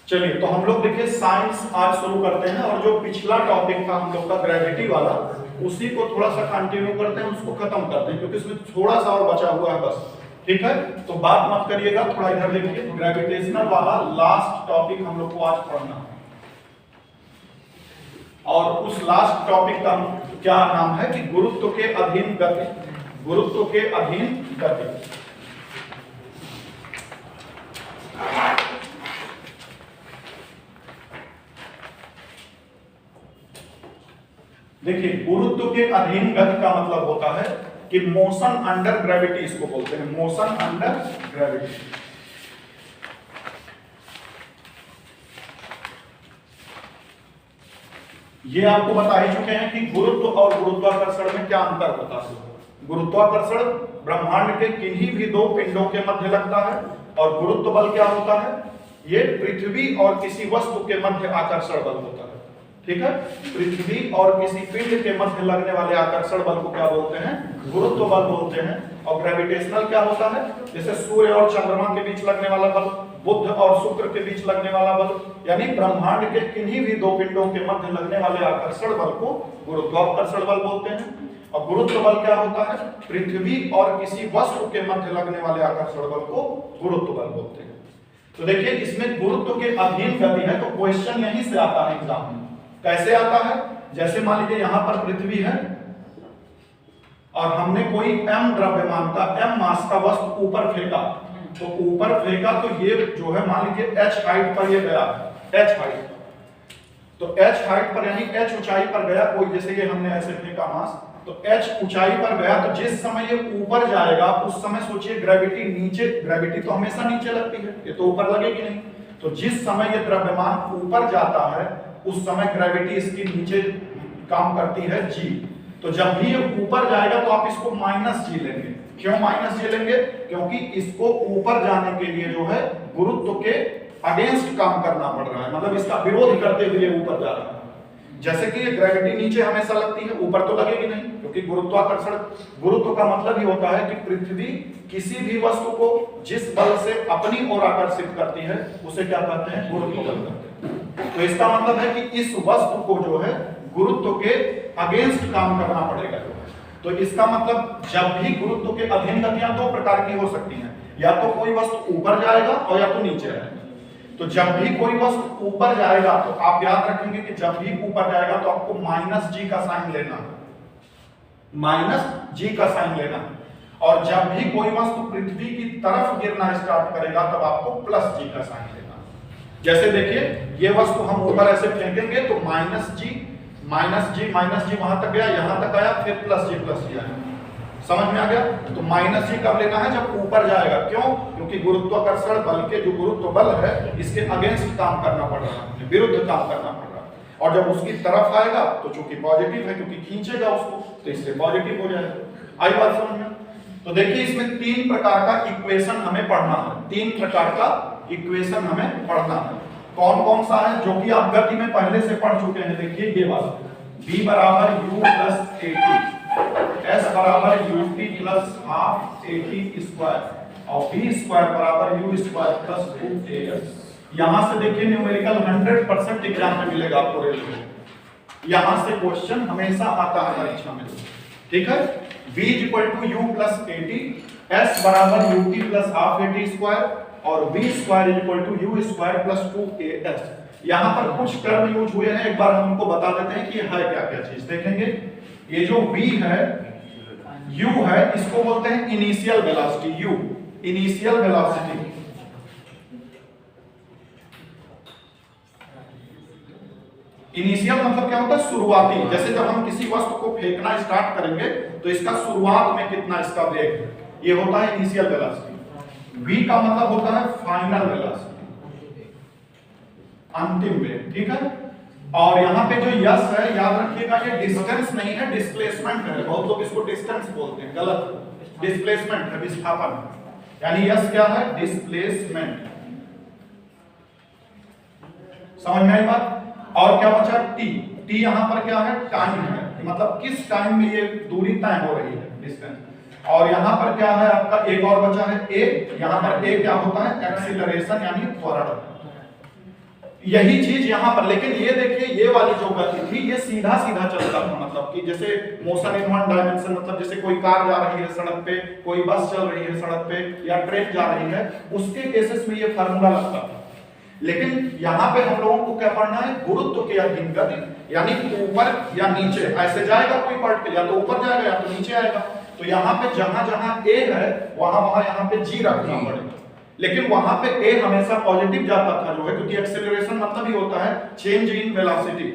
चलिए तो हम लोग देखिए साइंस आज शुरू करते हैं, और जो पिछला टॉपिक था हम लोग का ग्रेविटी वाला, उसी को थोड़ा सा कंटिन्यू करते हैं, उसको खत्म करते हैं, क्योंकि इसमें थोड़ा सा और बचा हुआ है बस। ठीक है, तो बात मत करिएगा, थोड़ा इधर देखिए। ग्रेविटेशनल वाला लास्ट टॉपिक हम लोग को आज पढ़ना है, और उस लास्ट टॉपिक का क्या नाम है कि गुरुत्व के अधीन गति। गुरुत्व के अधीन गति। देखिए, गुरुत्व के अधीन गति का मतलब होता है कि मोशन अंडर ग्रेविटी, इसको बोलते हैं मोशन अंडर ग्रेविटी। ये आपको बता ही चुके हैं कि गुरुत्व और गुरुत्वाकर्षण में क्या अंतर होता है। गुरुत्वाकर्षण ब्रह्मांड के किन्हीं भी दो पिंडों के मध्य लगता है, और गुरुत्व बल क्या होता है, ये पृथ्वी और किसी वस्तु के मध्य आकर्षण बल होता है। ठीक है, पृथ्वी और किसी पिंड के मध्य लगने वाले आकर्षण बल को क्या बोलते हैं, गुरुत्व बल बोलते हैं। और ग्रेविटेशनल क्या होता है, जैसे सूर्य और चंद्रमा के बीच लगने वाला बल, बुध और शुक्र के बीच लगने वाला बल, यानी ब्रह्मांड के किन्हीं भी दो पिंडों के मध्य लगने वाले आकर्षण बल को गुरुत्वाकर्षण बल बोलते हैं। और गुरुत्व बल क्या होता है, पृथ्वी और किसी वस्तु के मध्य लगने वाले आकर्षण बल को गुरुत्व बल बोलते हैं। तो देखिए, इसमें गुरुत्व के अधीन गति है, तो क्वेश्चन यहीं से आता है एग्जाम में। कैसे आता है, जैसे मान लीजिए यहां पर पृथ्वी है और हमने कोई m द्रव्यमान का, m मास का वस्तु ऊपर फेंका, तो ऊपर फेंका तो ये जो है मान लीजिए h हाइट पर ये गया, h हाइट, तो h हाइट पर यानी h ऊंचाई पर गया कोई, जैसे ये हमने ऐसे फेंका मास, तो h ऊंचाई पर गया, तो जिस समय ये ऊपर जाएगा उस समय सोचिए ग्रेविटी नीचे, ग्रेविटी तो हमेशा नीचे लगती है, ये तो ऊपर लगेगी नहीं। तो जिस समय ये द्रव्यमान ऊपर जाता है उस समय ग्रेविटी इसकी नीचे काम करती है g। तो जब भी ये ऊपर जाएगा तो आप इसको -g लेंगे। क्यों -g लेंगे, क्योंकि इसको ऊपर जाने के लिए जो है गुरुत्व के अगेंस्ट काम करना पड़ रहा है, मतलब इसका विरोध करते हुए ऊपर जा रहा है। जैसे कि ये ग्रेविटी नीचे हमेशा लगती है, ऊपर तो लगेगी नहीं, क्योंकि गुरुत्वाकर्षण, गुरुत्व का मतलब ही होता है कि पृथ्वी किसी भी वस्तु को जिस बल से अपनी ओर आकर्षित करती है उसे क्या कहते हैं, गुरुत्व बल कहते हैं। तो इसका मतलब है कि इस वस्तु को जो है गुरुत्व के अगेंस्ट काम करना पड़ेगा। तो इसका मतलब जब भी गुरुत्व के अधीन गतियां दो प्रकार की हो सकती हैं, या तो कोई वस्तु ऊपर जाएगा और या तो नीचे आएगा। तो जब भी कोई वस्तु ऊपर जाएगा तो आप याद रखेंगे कि जब भी ऊपर जाएगा तो आपको -g का साइन लेना है, -g का साइन लेना है। और जब भी कोई वस्तु पृथ्वी की तरफ गिरना स्टार्ट करेगा तब आपको +g का साइन लेना है। जैसे देखिए, ये वस्तु हम ऊपर ऐसे फेंकेंगे तो -g वहां तक गया, यहां तक आया, फिर +g आया। समझ में आ गया? तो -g कब लेना है, जब ऊपर जाएगा। क्यों? क्योंकि गुरुत्वाकर्षण बल के जो गुरुत्व बल है इसके अगेंस्ट काम करना पड़ रहा है, विरुद्ध काम करना पड़ रहा है। और जब उसकी तरफ आएगा तो चूंकि पॉजिटिव है, क्योंकि खींचेगा उसको, तो इससे पॉजिटिव हो जाएगा। आई बात समझ में? तो देखिए, इसमें 3 प्रकार का इक्वेशन हमें पढ़ना है, 3 प्रकार का इक्वेशन हमें पढ़ना है। कौन कौन सा है, जो कि आप गति में पहले से पढ़ चुके हैं। देखिए ये वाला, v बराबर u + at, s बराबर ut + ½ at स्क्वायर, और v स्क्वायर बराबर u स्क्वायर + 2as। यहां से देखिए न्यूमेरिकल 100% एग्जाम में मिलेगा आपको रेलवे में, यहां से क्वेश्चन हमेशा आता है परीक्षा में। ठीक है, v = u + at, s बराबर ut + ½ at स्क्वायर, और v square = u square + 2as। यहां पर कुछ टर्म यूज हुए हैं, एक बार हम उनको बता देते हैं कि है क्या क्या चीज। देखेंगे, ये जो v है, u है, इसको बोलते हैं initial velocity, u initial velocity. Initial मतलब क्या होता है, शुरुआती। जैसे जब हम किसी वस्तु को फेंकना स्टार्ट करेंगे तो इसका शुरुआत में कितना इसका वेग है, ये होता है इनिशियल वेलोसिटी। v का मतलब होता है फाइनल वेलोसिटी, अंतिम वेग। ठीक है, और यहाँ पे जो यस है, याद रखिएगा, ये डिस्टेंस नहीं है, डिस्प्लेसमेंट है। बहुत लोग इसको डिस्टेंस बोलते हैं, गलत, डिस्प्लेसमेंट है, विस्थापन। यानी यस क्या है, डिस्प्लेसमेंट। समझ में आई बात? और क्या बचा, टी यहाँ पर क्या है, टाइम है, मतलब किस टाइम में ये दूरी तय हो रही है, डिस्टेंस। और यहाँ पर क्या है आपका, एक और बचा है ए। यहाँ पर ए क्या होता है, एक्सीलरेशन यानी त्वरण। यही चीज यहाँ पर, लेकिन ये देखिए ये वाली जो गति थी ये सीधा सीधा चलता था, मतलब कि जैसे मोशन इन वन डायमेंशन, मतलब जैसे कोई कार जा रही है सड़क पे, कोई बस चल रही है सड़क पे या ट्रेन जा रही है, उसके केसेस में ये फार्मूला लगता था। लेकिन यहाँ पे हम लोगों को क्या पढ़ना है, गुरुत्व के अधीन गति, यानी ऊपर या नीचे ऐसे जाएगा कोई पार्टिकल, या तो ऊपर जाएगा या तो नीचे आएगा। तो यहाँ पे जहां जहां ए है वहां वहां यहाँ पे जी रखना पड़ेगा, लेकिन वहां पे ए हमेशा पॉजिटिव जाता था जो है, क्योंकि एक्सेलरेशन मतलब ही होता है चेंज इन वेलोसिटी।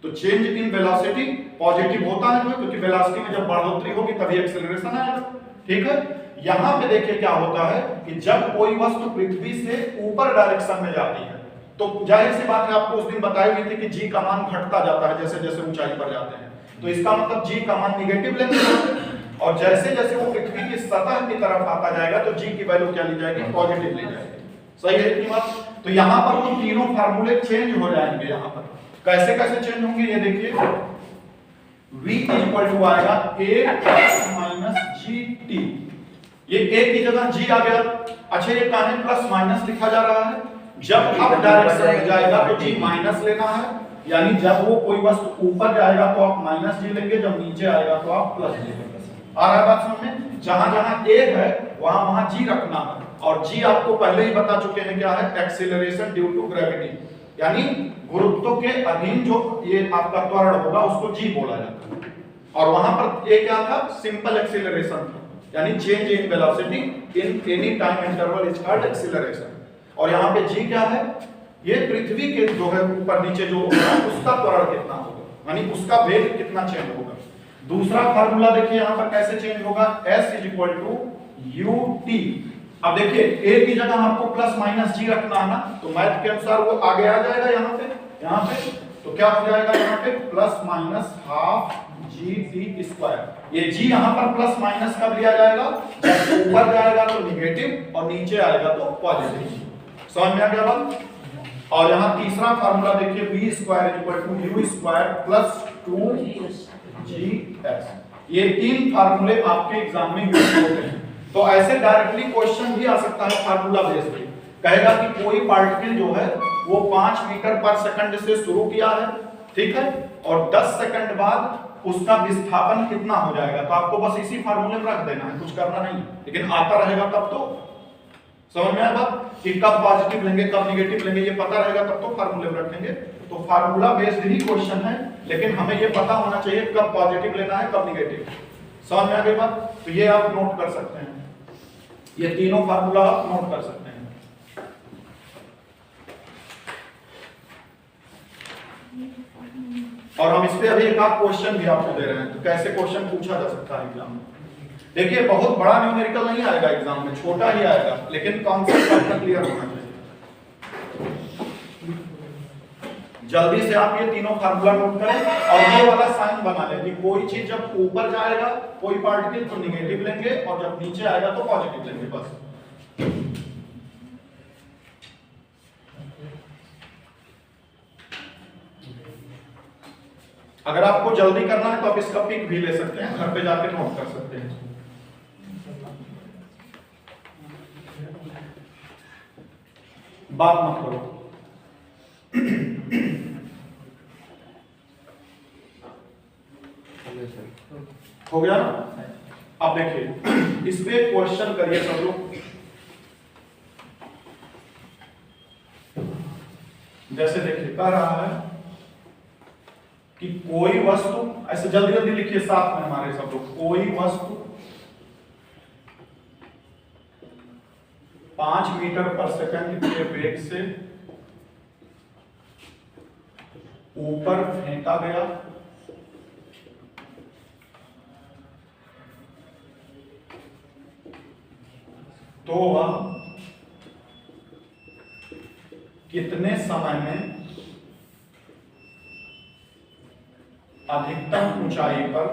तो चेंज इन वेलोसिटी पॉजिटिव होता है क्योंकि वेलोसिटी में जब बढ़ोतरी होगी तभी एक्सेलरेशन आएगा, ठीक है। यहाँ पे देखिए क्या होता है कि जब कोई वस्तु पृथ्वी से ऊपर डायरेक्शन में जाती है तो जाहिर सी बात है, आपको उस दिन बताई गई थी कि जी का मान घटता जाता है जैसे जैसे ऊंचाई पर जाते हैं, तो इसका मतलब जी का मान निगेटिव लेंगे, और जैसे जैसे वो पृथ्वी की सतह की तरफ आता जाएगा तो जी की वैल्यू क्या ली जाएगी, पॉजिटिव ली जाएगी। सही है इतनी बात। तो यहाँ पर वो तीनों फार्मूले चेंज हो जाएंगे। यहाँ पर कैसे कैसे चेंज होंगे ये देखिए, v इक्वल टू आएगा a plus minus G T, ये a की जगह g आ गया। अच्छा ये कहां है, प्लस माइनस लिखा जा रहा है, जब अब डायरेक्शन में जाएगा तो g माइनस लेना है, यानी जब वो कोई वस्तु ऊपर जाएगा तो आप माइनस जी लेंगे, जब नीचे आएगा तो आप प्लस जी लेंगे। आ रहा है बात समझ में, जहां जहां a है वहां वहां g रखना है, और g आपको पहले ही बता चुके हैं क्या है, एक्सीलरेशन ड्यू टू ग्रेविटी, यानी गुरुत्व के अधीन जो ये आपका त्वरण होगा उसको g बोला जाता है। और वहां पर a क्या था, सिंपल एक्सीलरेशन था, यानी change in velocity in any time interval is called acceleration. और यहाँ पे g क्या है, ये पृथ्वी के जो है ऊपर नीचे जो होगा उसका त्वरण कितना होगा, यानी उसका वेग कितना चेंज होगा। दूसरा फार्मूला देखिए यहाँ पर कैसे चेंज होगा, s is equal to u t. अब देखिए a की जगह आपको प्लस माइनस जी रखना है ना, तो मैथ के अनुसार वो आगे आ जाएगा यहाँ पे तो क्या हो जाएगा, यहाँ पे plus minus half G T square. ये जी यहाँ पर प्लस माइनस कब लिया जाएगा, जब ऊपर जाएगा तो निगेटिव और नीचे आएगा तो पॉजिटिव। समझ में आ गया बात। और यहाँ तीसरा फार्मूला देखिए, v square equal to u square plus 2gx। ये तीन फार्मूले आपके एग्जाम में यूज होते हैं। तो ऐसे डायरेक्टली क्वेश्चन भी आ सकता है फार्मूला बेस पे, कहेगा कि कोई पार्टिकल जो है वो 5 मीटर पर सेकंड से शुरू किया है, ठीक है, और 10 सेकंड बाद उसका विस्थापन कितना हो जाएगा। तो आपको बस इसी फार्मूले में रख देना है, कुछ करना नहीं, लेकिन आता रहेगा तब तो समझ में आएगा कि कब पॉजिटिव लेंगे कब निगेटिव लेंगे, ये पता रहेगा तब तो फार्मूले में रखेंगे। तो फार्मूला बेस्ड ही क्वेश्चन है, लेकिन हमें ये पता होना चाहिए कब पॉजिटिव लेना है कब निगेटिव। समझ में आ गई बात। तो ये आप नोट कर सकते हैं, ये तीनों फार्मूला आप नोट कर सकते हैं। और हम इस पे अभी एक आध क्वेश्चन भी आपको दे रहे हैं, तो कैसे क्वेश्चन पूछा जा सकता है एग्जाम में। देखिए बहुत बड़ा न्यूमेरिकल नहीं आएगा एग्जाम में, छोटा ही आएगा, लेकिन कॉन्सेप्ट आपका क्लियर होना चाहिए। जल्दी से आप ये तीनों फार्मूला नोट करें और ये वाला साइन बना लें कि कोई चीज जब ऊपर जाएगा कोई पार्टिकल तो निगेटिव लेंगे और जब नीचे आएगा तो पॉजिटिव लेंगे, बस। अगर आपको जल्दी करना है तो आप इसका पिक भी ले सकते हैं, घर पे जाके नोट कर सकते हैं। बात मत करो। हो गया ना। अब देखिए इस पे क्वेश्चन करिए सब लोग। जैसे देखिए कह रहा है कि कोई वस्तु, ऐसे जल्दी जल्दी लिखिए साथ में हमारे सब लोग, कोई वस्तु 5 मीटर पर सेकंड के वेग से ऊपर फेंका गया, तो वह कितने समय में अधिकतम ऊंचाई पर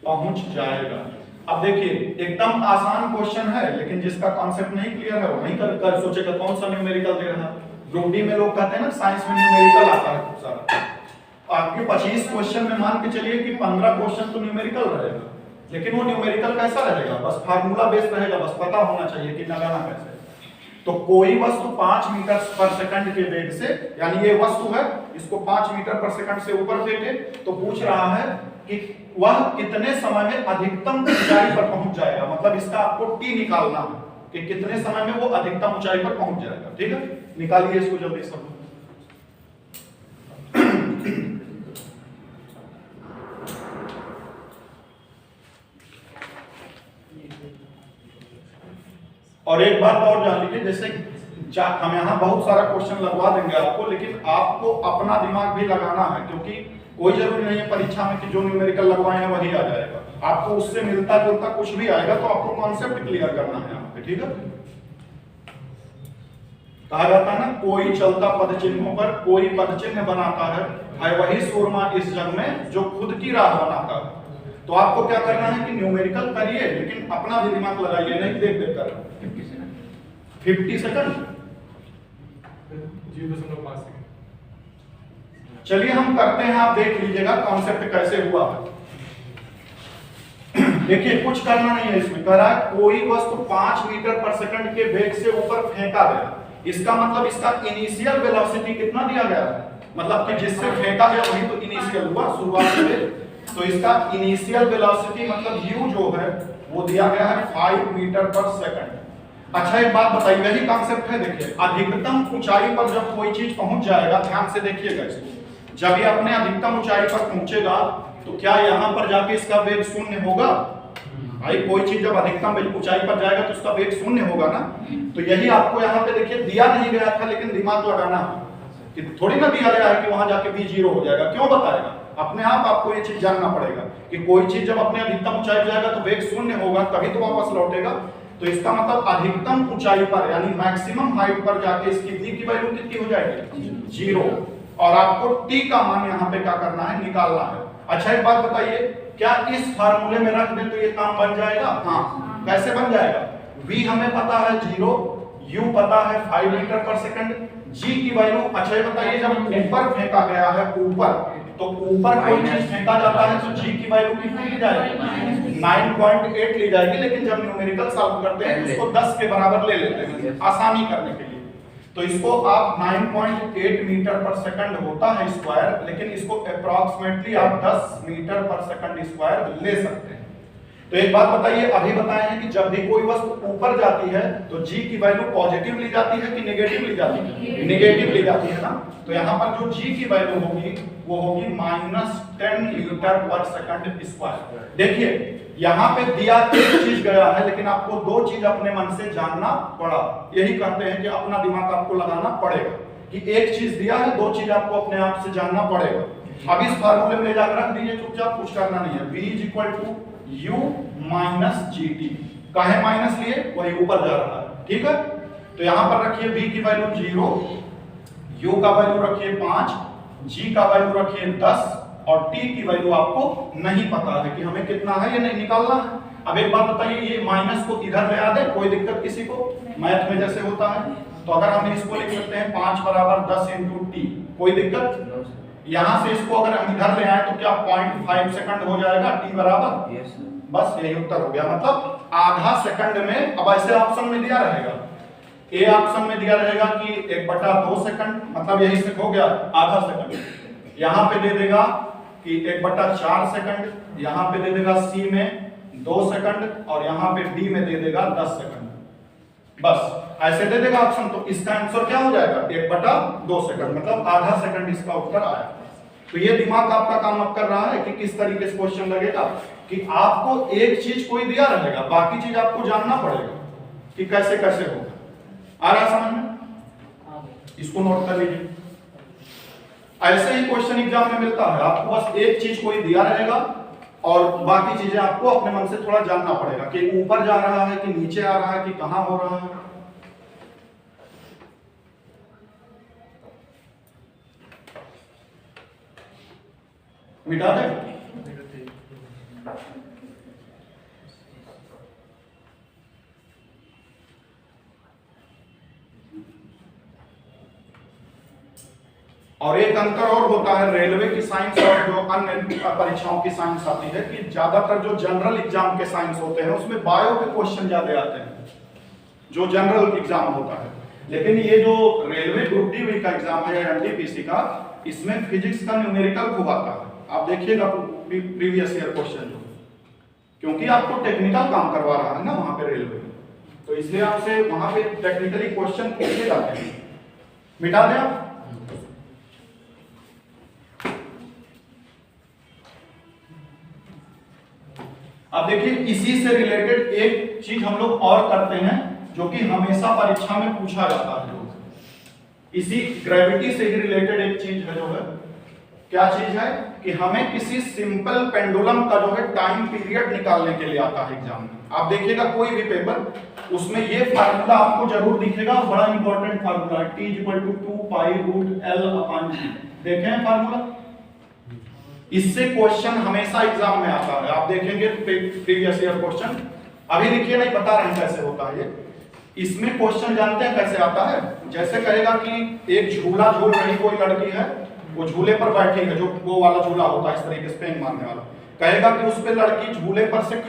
पहुंच जाएगा। अब देखिए एकदम आसान क्वेश्चन है, लेकिन जिसका कॉन्सेप्ट नहीं क्लियर है वो नहीं कर सोचेगा कौन सा न्यूमेरिकल दे रहा है। ग्रुप डी में लोग कहते हैं ना साइंस में न्यूमेरिकल आता है खूब सारा। आपके 25 क्वेश्चन में मान के चलिए कि 15 क्वेश्चन तो न्यूमेरिकल रहेगा, लेकिन वो न्यूमेरिकल कैसा रहेगा, बस फार्मूला बेस्ड रहेगा, बस पता होना चाहिए कि लगाना कैसे। तो कोई वस्तु 5 मीटर पर सेकंड के वेग से, यानी ये वस्तु है, इसको 5 मीटर पर सेकंड से ऊपर फेंके तो पूछ रहा है कि वह कितने समय में अधिकतम ऊंचाई पर पहुंच जाएगा। मतलब इसका आपको टी निकालना है कि कितने समय में वो अधिकतम ऊंचाई पर पहुंच जाएगा। ठीक है, निकालिए इसको जल्दी सब। और एक बात और जान लीजिए, जैसे हम यहाँ बहुत सारा क्वेश्चन लगवा देंगे आपको, लेकिन आपको अपना दिमाग भी लगाना है, क्योंकि कोई जरूरी नहीं है परीक्षा में कि जो न्यूमेरिकल लगवाए हैं वही आ जाएगा। आपको उससे मिलता जुलता कुछ भी आएगा तो आपको कॉन्सेप्ट क्लियर करना है यहाँ पे। ठीक है, कहा जाता है ना, कोई चलता पद चिन्हों पर कोई पद चिन्ह बनाता है वही सूरमा इस जग में जो खुद की राह बनाता है। तो आपको क्या करना है कि न्यूमेरिकल करिए, लेकिन अपना भी दिमाग लगाइए, नहीं देख देख कर। 50 सेकंड 0.5 सेकंड। चलिए हम करते हैं, आप देख लीजिएगा कॉन्सेप्ट कैसे हुआ है। देखिए कुछ करना नहीं है इसमें, कह रहा है कोई वस्तु 5 मीटर पर सेकंड के वेग से ऊपर फेंका गया। इसका मतलब इसका इनिशियल वेलोसिटी कितना दिया गया है, मतलब कि जिससे फेंका गया वही तो इनिशियल हुआ, शुरुआत में। तो इसका इनिशियल वेलोसिटी मतलब u जो है वो दिया गया है 5 मीटर पर सेकंड। अच्छा एक बात बताइए, वही कॉन्सेप्ट है। देखिए अधिकतम ऊंचाई पर जब कोई चीज पहुंच जाएगा, ध्यान से देखिएगा इसको, जब ये अपने अधिकतम ऊंचाई पर पहुंचेगा तो क्या यहाँ पर जाके इसका वेग शून्य होगा? भाई कोई चीज जब अधिकतम ऊंचाई पर जाएगा तो उसका वेग शून्य होगा ना। तो यही आपको यहाँ पे देखिए दिया नहीं गया था, लेकिन दिमाग लगाना है कि थोड़ी ना दिया गया है कि वहां जाके v 0 हो जाएगा। क्यों बताएगा? अपने आप आपको ये चीज जानना पड़ेगा कि कोई चीज जब अपने अधिकतम ऊंचाई पर जाएगा तो वेग शून्य होगा, तभी तो वापस लौटेगा। तो इसका मतलब अधिकतम ऊंचाई पर यानी मैक्सिमम हाइट पर जाके इसकी v की वैल्यू कितनी हो जाएगी? 0। और आपको t का मान यहाँ पे क्या करना है? निकालना है। अच्छा एक बात बताइए, क्या इस फार्मूले में रख दें तो ये काम बन जाएगा? हाँ। कैसे बन जाएगा? v हमें पता है 0, u पता है 5 मीटर पर सेकंड, g की वैल्यू। अच्छा ये बताइए, जब ऊपर फेंका गया है ऊपर, तो ऊपर कोई चीज फेंका जाता है तो g की वैल्यू कितनी ली जाएगी? 9.8 ली जाएगी। लेकिन जब न्यूमेरिकल सॉल्व करते हैं तो इसको 10 के बराबर ले लेते हैं आसानी करने के लिए। तो इसको आप 9.8 मीटर पर सेकंड होता है स्क्वायर, लेकिन इसको अप्रॉक्सीमेटली आप 10 मीटर पर सेकंड स्क्वायर ले सकते हैं। तो एक बात बताइए, अभी बताए हैं कि जब भी कोई वस्तु ऊपर जाती है तो g की वैल्यू पॉजिटिव ली जाती है कि नेगेटिव ली जाती है? नेगेटिव ली जाती है ना। तो यहाँ पर जो g की वैल्यू होगी वो होगी -10 मीटर पर सेकंड स्क्वायर। देखिए यहाँ पे दिया एक चीज गया है, लेकिन आपको दो चीज अपने मन से जानना पड़ा। यही कहते हैं कि अपना दिमाग आपको लगाना पड़ेगा कि एक चीज दिया है, दो चीज आपको अपने आप से जानना पड़ेगा। अब इस फार्मूले में ले जाकर रख दीजिए चुपचाप, कुछ करना नहीं है। v = u - gt। काहे माइनस लिए? वही ऊपर जा रहा है। ठीक है, तो यहां पर रखिए v की वैल्यू 0, u का वैल्यू रखिए 5, g का वैल्यू रखिए 10 और t की वैल्यू आपको नहीं पता है कि हमें कितना है, ये नहीं निकालना है। अब एक बात बताइए, ये माइनस को इधर ले आ दे, कोई दिक्कत किसी को? मैथ में जैसे होता है, तो अगर हम इसको लिख सकते हैं 5 = 10 × t, कोई दिक्कत? यहां से इसको अगर हम इधर ले आए तो क्या 0.5 सेकंड हो जाएगा t बराबर? बस यही उत्तर हो गया। मतलब आधा सेकंड में। अब ऐसे ऑप्शन में दिया रहेगा, ए ऑप्शन में दिया रहेगा कि 1/2 सेकंड, मतलब यही से हो गया आधा सेकंड। यहाँ पे दे देगा कि 1/4 सेकंड, यहाँ पे दे देगा सी में 2 सेकंड और यहाँ पे डी में दे देगा 10 सेकंड। बस ऐसे दे देगा ऑप्शन। तो इसका आंसर क्या हो जाएगा? 1/2 सेकंड, मतलब आधा सेकंड इसका उत्तर आया। तो ये दिमाग आपका काम अब कर रहा है कि किस तरीके से क्वेश्चन लगेगा, कि आपको एक चीज कोई दिया रहेगा, बाकी चीज आपको जानना पड़ेगा कि कैसे कैसे होगा। आ रहा समझ में? इसको नोट कर लीजिए। ऐसे ही क्वेश्चन एग्जाम में मिलता है, आपको बस एक चीज कोई दिया रहेगा और बाकी चीजें आपको अपने मन से थोड़ा जानना पड़ेगा कि ऊपर जा रहा है कि नीचे आ रहा है कि कहां हो रहा है। मिटा दे। और एक अंतर और होता है रेलवे की साइंस और जो अन्य परीक्षाओं की साइंस आती है कि ज्यादातर जो जनरल एग्जाम के साइंस होते हैं उसमें बायो के क्वेश्चन ज्यादा आते हैं। जो जनरल एग्जाम होता है। लेकिन ये जो रेलवे ग्रुप डी का एग्जाम है एनटीपीसी का, इसमें फिजिक्स का न्यूमेरिकल खूब आता है। आप देखिएगा प्रीवियस ईयर क्वेश्चन, क्योंकि आपको टेक्निकल काम करवा रहा है ना वहां पे रेलवे, तो इसलिए आपसे वहां पे टेक्निकली क्वेश्चन पूछे जाते हैं। मिटा दें आप। अब देखिए इसी से रिलेटेड एक चीज हम लोग और करते हैं जो कि हमेशा परीक्षा में पूछा जाता है। इसी ग्रेविटी से ही रिलेटेड एक चीज है, जो है क्या चीज है कि हमें किसी सिंपल पेंडुलम का जो है टाइम पीरियड निकालने के लिए आता है एग्जाम में। आप देखिएगा कोई भी पेपर, उसमें ये फार्मूला आपको जरूर दिखेगा, बड़ा इंपॉर्टेंट फार्मूला है, T = 2π√L/g। देखें फार्मूला, इससे क्वेश्चन हमेशा एग्जाम में आता है। आप देखेंगे प्रीवियस ईयर क्वेश्चन, अभी देखिए नहीं बता रहे हैं कैसे होता है ये। इसमें क्वेश्चन जानते हैं कैसे आता है, जैसे कहेगा कि एक झूला झूल रही कोई लड़की है, वो झूले पर बैठी है, जो वो वाला झूला होता है इस तरीके से पेन मारने वाला, कहेगा कि उस पे लड़की झूले पर से खड़ी